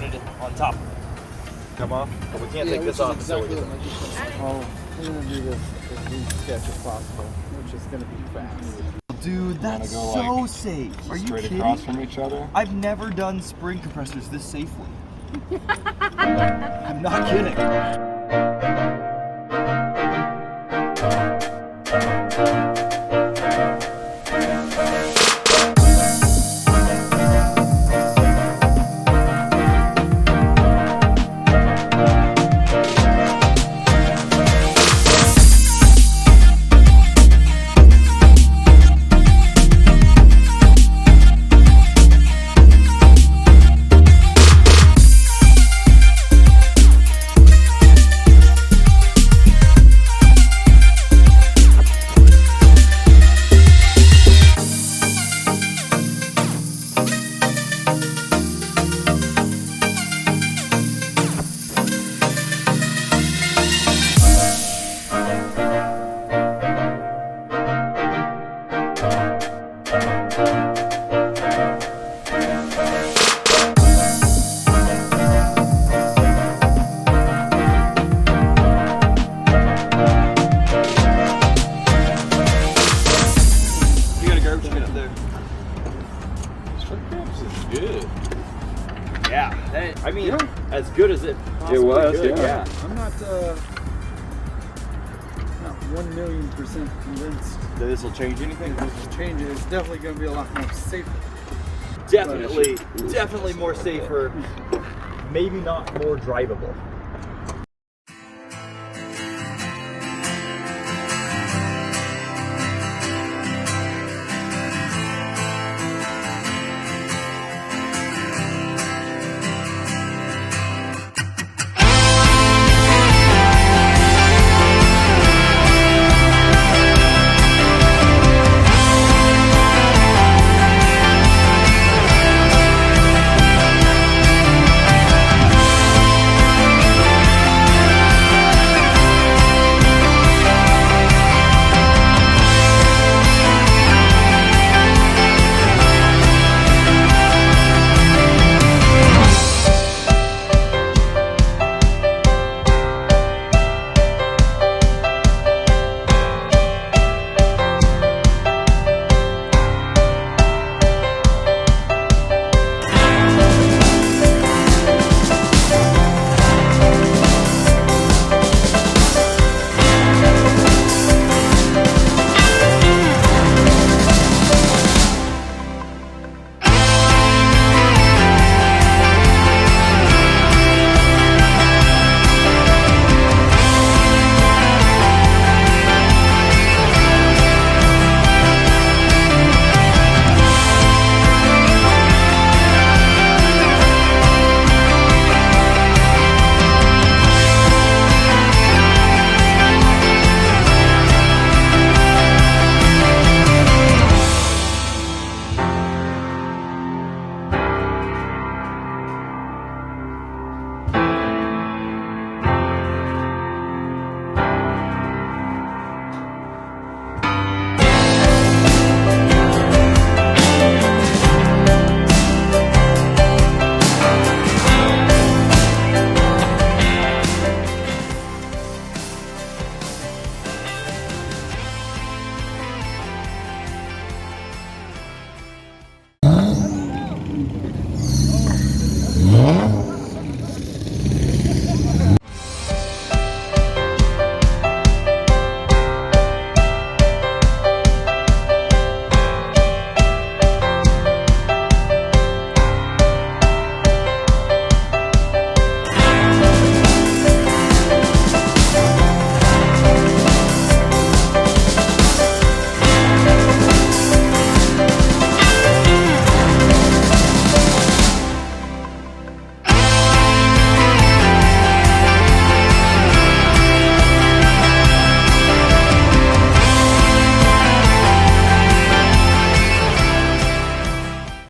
mounted on top of it. Come off, but we can't take this off until we get it. Oh, we're gonna do this as least sketch as possible, which is gonna be fast. Dude, that's go, so like, safe. Are you straight kidding? across from each other? I've never done spring compressors this safely. I'm not kidding. Good. Yeah, I mean, as good as it possibly was, could. yeah. I'm not 1,000,000% convinced That this will change anything? that this will change it. It's definitely gonna be a lot more safer. Definitely more safer. Maybe not more drivable.